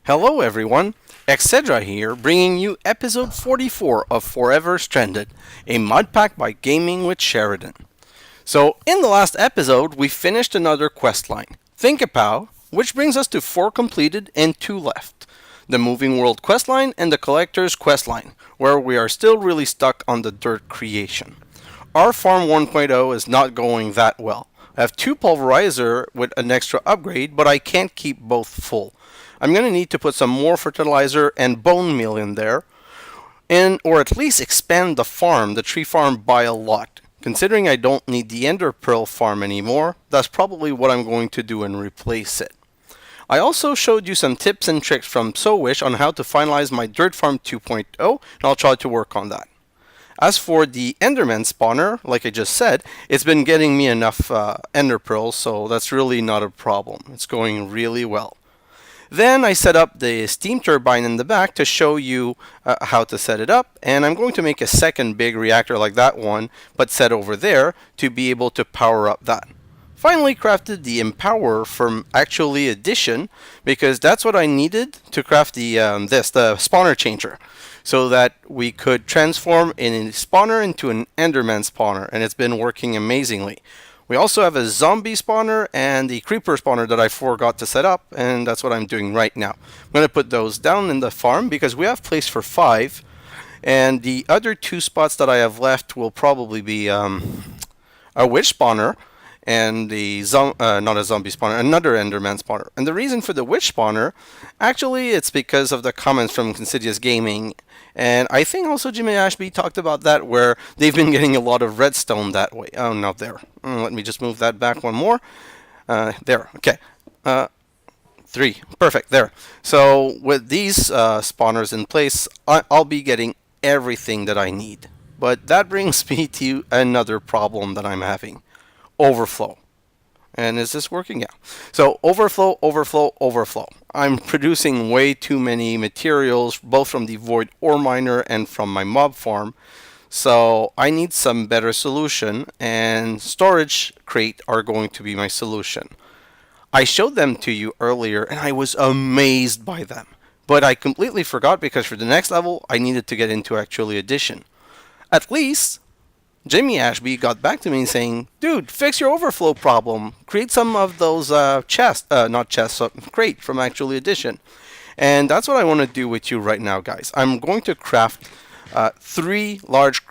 Hello everyone, xHedra here, bringing you episode 44 of Forever Stranded, a mod pack by Gaming with Sheridan. So, in the last episode, we finished another questline, Think a Pow, which brings us to 4 completed and 2 left. The Moving World questline and the Collector's questline, where we are still really stuck on the dirt creation. Our Farm 1.0 is not going that well. I have 2 pulverizer with an extra upgrade, but I can't keep both full. I'm going to need to put some more fertilizer and bone meal in there, and or at least expand the tree farm by a lot. Considering I don't need the ender pearl farm anymore, that's probably what I'm going to do and replace it. I also showed you some tips and tricks from Sowish on how to finalize my dirt farm 2.0, and I'll try to work on that. As for the Enderman Spawner, like I just said, it's been getting me enough ender pearls, so that's really not a problem. It's going really well. Then I set up the Steam Turbine in the back to show you how to set it up, and I'm going to make a second big reactor like that one, but set over there to be able to power up that. Finally crafted the Empower from Actually Addition, because that's what I needed to craft the spawner changer, so that we could transform a spawner into an Enderman spawner, and it's been working amazingly. We also have a zombie spawner and the creeper spawner that I forgot to set up, and that's what I'm doing right now. I'm going to put those down in the farm because we have place for 5, and the other 2 spots that I have left will probably be a witch spawner and not a zombie spawner, another Enderman spawner. And the reason for the witch spawner, actually, it's because of the comments from Insidious Gaming. And I think also Jimmy Ashby talked about that, where they've been getting a lot of redstone that way. Oh, no, there. Let me just move that back one more. There, okay. 3, perfect, there. So with these spawners in place, I'll be getting everything that I need. But that brings me to another problem that I'm having. Overflow. And is this working? Yeah. So overflow, overflow, overflow. I'm producing way too many materials, both from the void ore miner and from my mob farm. So I need some better solution, and storage crate are going to be my solution. I showed them to you earlier, and I was amazed by them. But I completely forgot because for the next level, I needed to get into Actually Addition. At least Jimmy Ashby got back to me saying, dude, fix your overflow problem. Create some of those crate from Actually Addition. And that's what I want to do with you right now, guys. I'm going to craft 3 large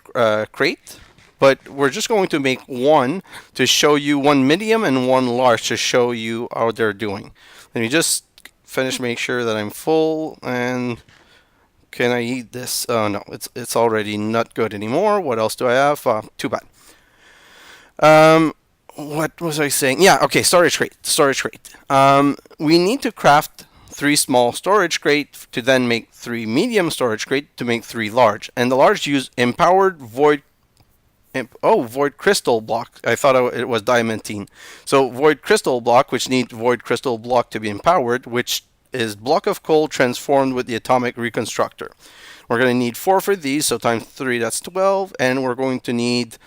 crate, but we're just going to make one to show you, one medium and one large to show you how they're doing. Let me just make sure that I'm full, and can I eat this? No, it's already not good anymore. What else do I have? Too bad. What was I saying? Yeah, okay, storage crate. We need to craft 3 small storage crate to then make 3 medium storage crate to make 3 large. And the large use empowered void crystal block. I thought it was diamantine. So void crystal block, which needs void crystal block to be empowered, which is block of coal transformed with the atomic reconstructor. We're going to need 4 for these, so times 3, that's 12, and we're going to need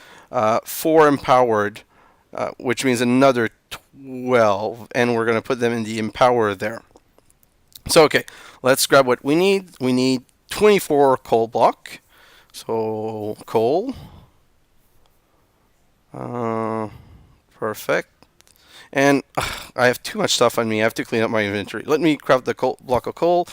4 empowered, which means another 12, and we're going to put them in the empower there. So okay, let's grab what we need. We need 24 coal block. So coal. Perfect. And I have too much stuff on me. I have to clean up my inventory. Let me craft the block of coal.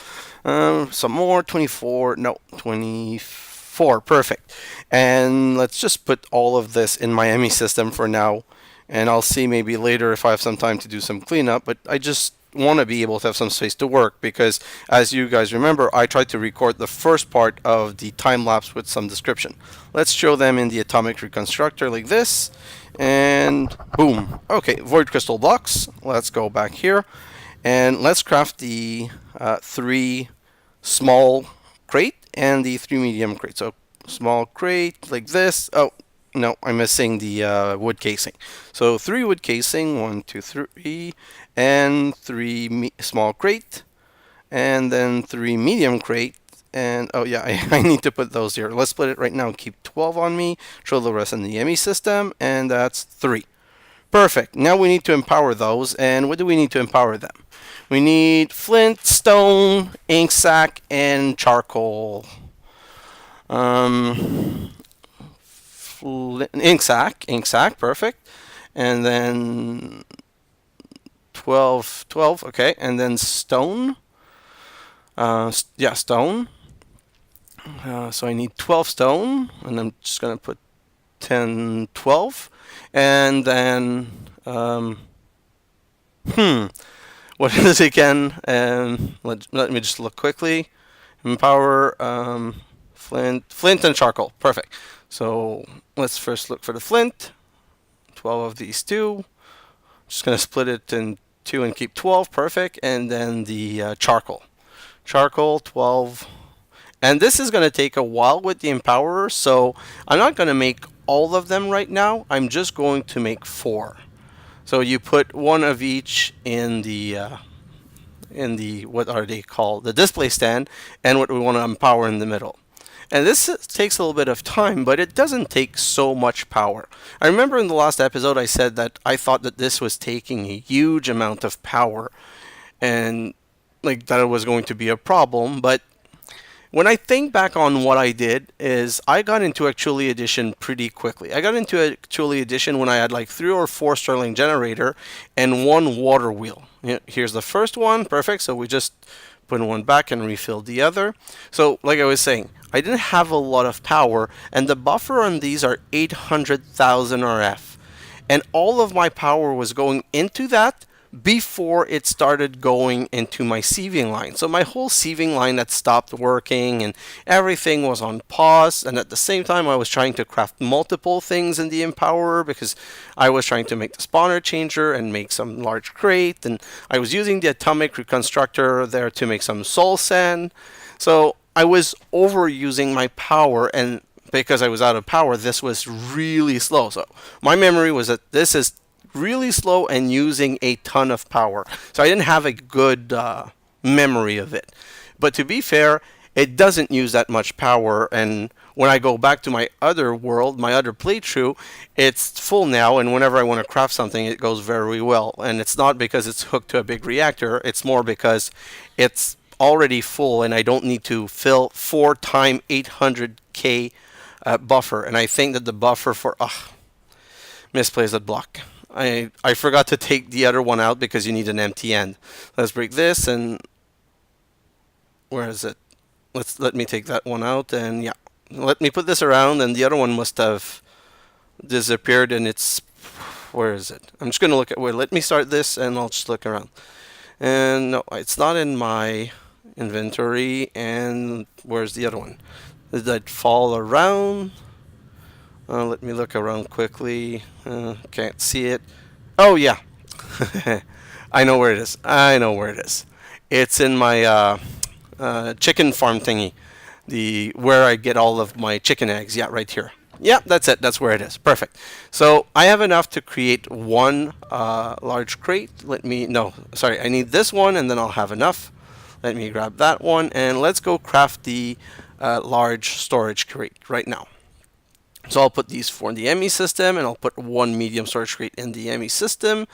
Some more. 24. No, 24. Perfect. And let's just put all of this in my ME system for now. And I'll see maybe later if I have some time to do some cleanup. But I just want to be able to have some space to work, because as you guys remember, I tried to record the first part of the time lapse with some description. Let's show them in the atomic reconstructor like this, and boom. Okay, void crystal blocks. Let's go back here and let's craft the 3 small crate and the 3 medium crate. So small crate like this. Oh no, I'm missing the wood casing. So 3 wood casing, 1, 2, 3, and 3 small crate, and then 3 medium crate, and oh yeah, I need to put those here. Let's split it right now. Keep 12 on me, throw the rest in the ME system, and that's 3. Perfect. Now we need to empower those. And what do we need to empower them? We need flint, stone, ink sac, and charcoal. Um, ink sac, perfect. And then 12, okay. And then stone. Yeah, stone. So I need 12 stone, and I'm just going to put 10, 12. And then, what is it again? Let me just look quickly. Empower, flint and charcoal. Perfect. So let's first look for the flint. 12 of these two. Just going to split it in two and keep 12. Perfect. And then the charcoal. Charcoal, 12. And this is going to take a while with the empower, so I'm not going to make all of them right now. I'm just going to make 4. So you put one of each in the what are they called? The display stand, and what we want to empower in the middle. And this takes a little bit of time, but it doesn't take so much power. I remember in the last episode I said that I thought that this was taking a huge amount of power, and like that it was going to be a problem, but when I think back on what I did is I got into Actually Edition pretty quickly. I got into Actually Edition when I had like 3 or 4 Sterling generator and 1 water wheel. Here's the first one, perfect. So we just put one back and refilled the other. So like I was saying, I didn't have a lot of power, and the buffer on these are 800,000 RF. And all of my power was going into that before it started going into my sieving line. So my whole sieving line had stopped working and everything was on pause, and at the same time I was trying to craft multiple things in the empower because I was trying to make the spawner changer and make some large crate, and I was using the atomic reconstructor there to make some soul sand. So I was overusing my power, and because I was out of power, this was really slow. So my memory was that this is really slow and using a ton of power. So I didn't have a good memory of it. But to be fair, it doesn't use that much power, and when I go back to my other world, my other playthrough, it's full now, and whenever I want to craft something, it goes very well. And it's not because it's hooked to a big reactor, it's more because it's already full and I don't need to fill 4 times 800k buffer. And I think that the buffer for misplaced that block. I forgot to take the other one out because you need an empty end. Let's break this, and where is it? Let me take that one out, and yeah, let me put this around, and the other one must have disappeared, and it's, where is it? I'm just gonna look at, wait, let me start this and I'll just look around. And no, it's not in my inventory. And where's the other one? Did that fall around? Let me look around quickly. Can't see it. Oh, yeah. I know where it is. I know where it is. It's in my chicken farm thingy. Where I get all of my chicken eggs. Yeah, right here. Yeah, that's it. That's where it is. Perfect. So I have enough to create one large crate. No, sorry. I need this one, and then I'll have enough. Let me grab that one, and let's go craft the large storage crate right now. So I'll put these 4 in the ME system, and I'll put 1 medium storage crate in the ME system.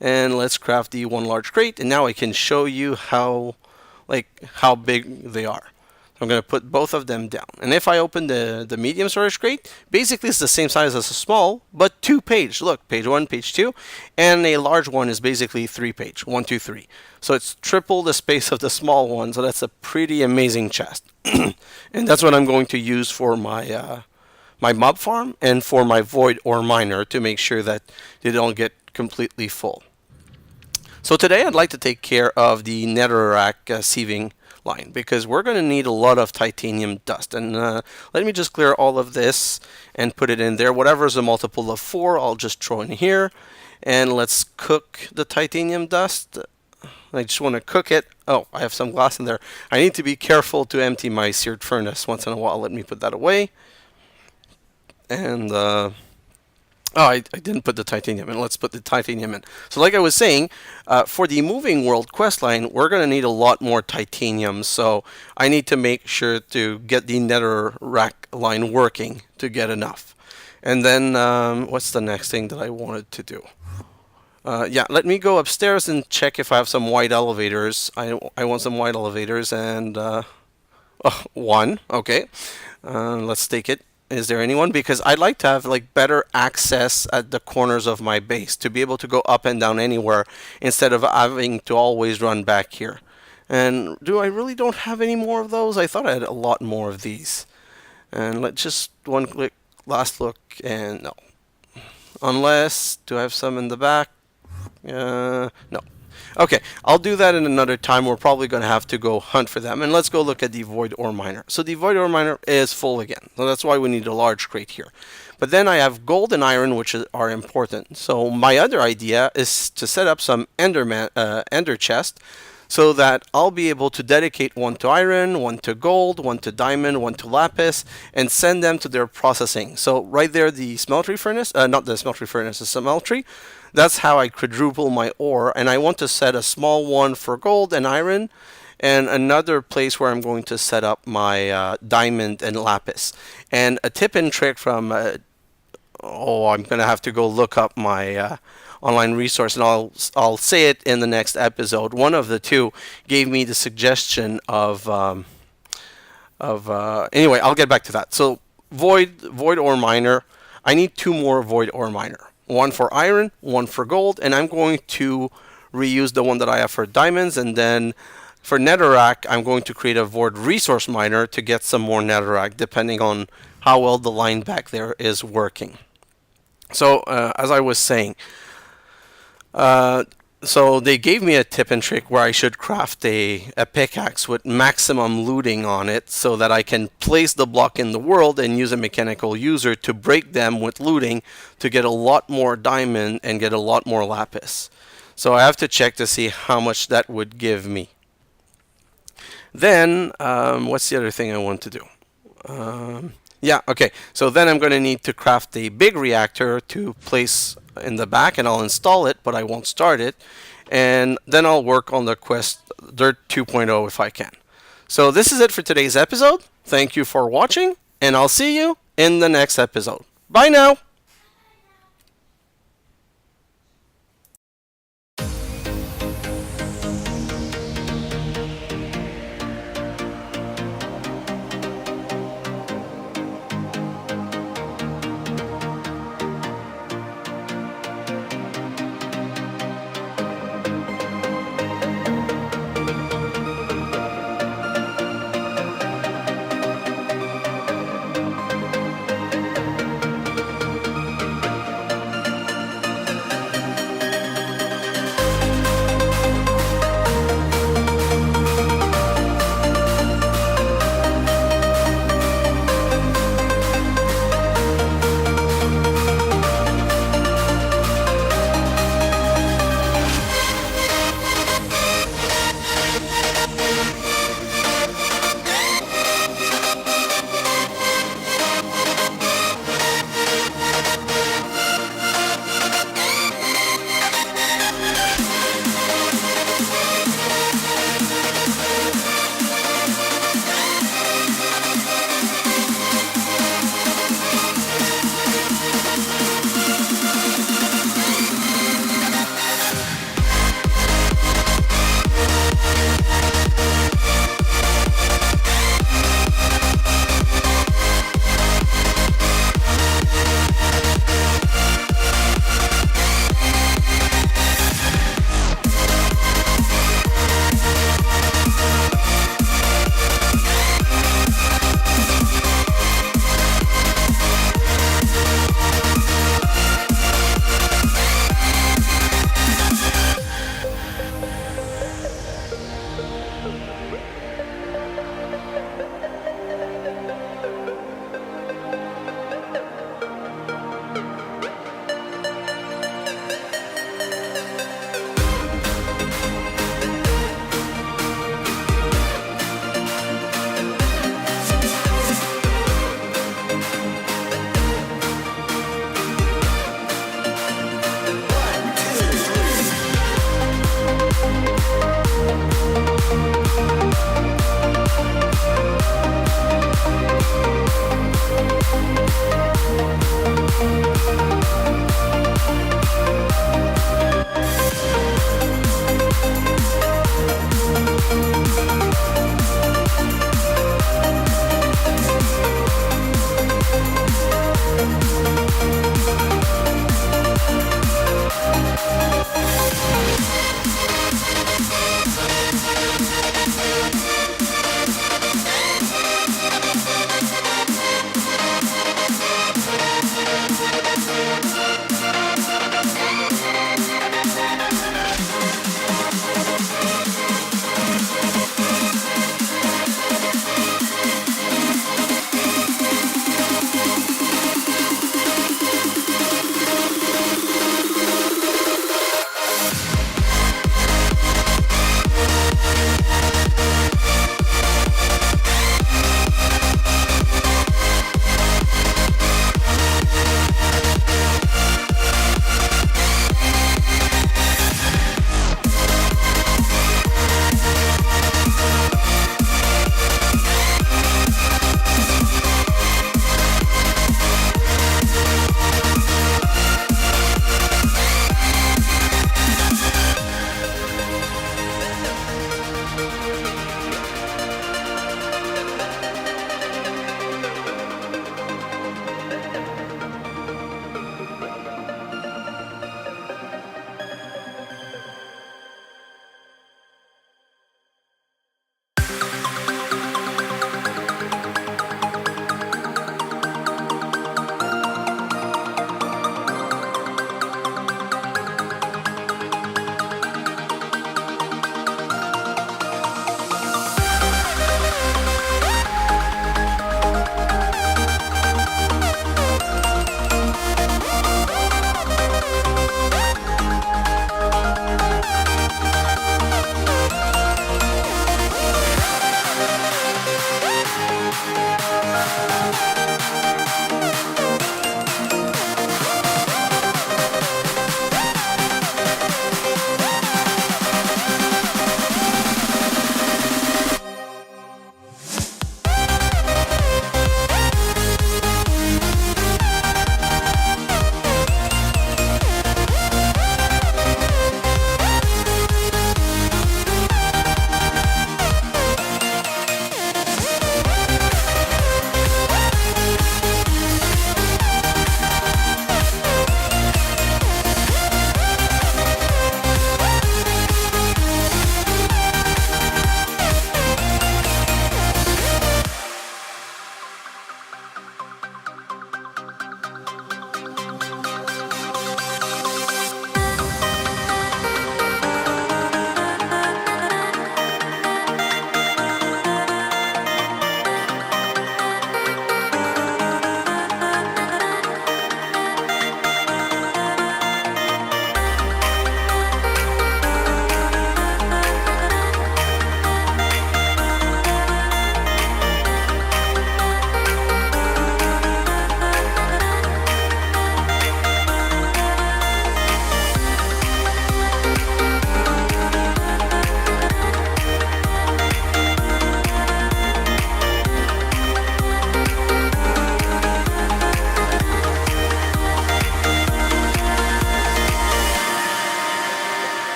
And let's craft the 1 large crate, and now I can show you how big they are. I'm going to put both of them down. And if I open the medium storage crate, basically it's the same size as a small, but 2 page. Look, page 1, page 2. And a large one is basically 3 page, 1, 2, 3. So it's triple the space of the small one, so that's a pretty amazing chest. And that's what I'm going to use for my my mob farm and for my void ore miner to make sure that they don't get completely full. So today I'd like to take care of the netherrack sieving line because we're going to need a lot of titanium dust. And let me just clear all of this and put it in there. Whatever is a multiple of 4, I'll just throw in here. And let's cook the titanium dust. I just want to cook it. Oh, I have some glass in there. I need to be careful to empty my seared furnace once in a while. Let me put that away. And I didn't put the titanium in. Let's put the titanium in. So like I was saying, for the moving world quest line, we're going to need a lot more titanium. So I need to make sure to get the netherrack line working to get enough. And then what's the next thing that I wanted to do? Yeah, let me go upstairs and check if I have some white elevators. I want some white elevators and oh, one. Okay, let's take it. Is there anyone? Because I'd like to have like better access at the corners of my base to be able to go up and down anywhere instead of having to always run back here. And do I really don't have any more of those? I thought I had a lot more of these. And let's just one click, last look, and no. Unless, do I have some in the back? No. Okay, I'll do that in another time. We're probably going to have to go hunt for them. And let's go look at the void ore miner. So the void ore miner is full again. So that's why we need a large crate here. But then I have gold and iron, which are important. So my other idea is to set up some ender chest so that I'll be able to dedicate one to iron, one to gold, one to diamond, one to lapis, and send them to their processing. So right there, the smeltery furnace, not the smeltery furnace, the smeltery, that's how I quadruple my ore, and I want to set a small one for gold and iron, and another place where I'm going to set up my diamond and lapis. And a tip and trick from, I'm going to have to go look up my online resource, and I'll say it in the next episode. One of the two gave me the suggestion of anyway, I'll get back to that. So void ore miner, I need two more void ore miner. One for iron, one for gold, and I'm going to reuse the one that I have for diamonds, and then for netherrack, I'm going to create a void resource miner to get some more netherrack, depending on how well the line back there is working. So, as I was saying, so they gave me a tip and trick where I should craft a pickaxe with maximum looting on it so that I can place the block in the world and use a mechanical user to break them with looting to get a lot more diamond and get a lot more lapis. So I have to check to see how much that would give me. Then, what's the other thing I want to do? Yeah, okay. So then I'm going to need to craft a big reactor to place in the back, and I'll install it, but I won't start it. And then I'll work on the quest Dirt 2.0 if I can. So this is it for today's episode. Thank you for watching, and I'll see you in the next episode. Bye now!